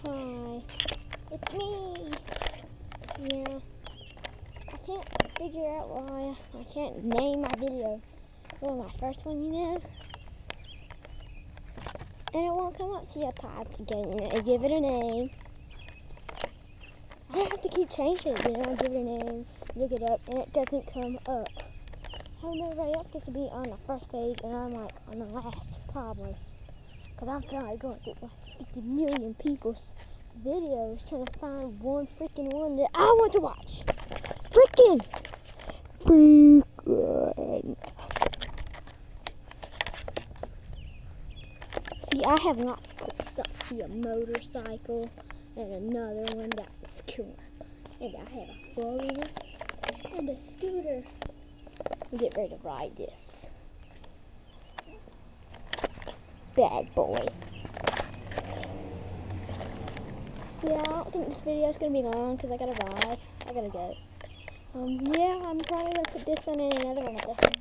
Hi, it's me. Yeah, I can't figure out why I can't name my video. Well, my first one, you know, and it won't come up. See, I typed again. I give it a name. I have to keep changing it, you know. I give it a name, look it up, and it doesn't come up. How come everybody else gets to be on the first page, and I'm like on the last, probably. Because I'm probably going through like 50 million people's videos trying to find one freaking one that I want to watch. Freaking! See, I have lots of cool stuff. See, a motorcycle, and another one that's cool. And I have a four-wheeler and a scooter. I'm getting ready to ride this bad boy. Yeah, I don't think this video is going to be long because I got to ride. I got to go. Yeah, I'm probably going to put this one in another one of the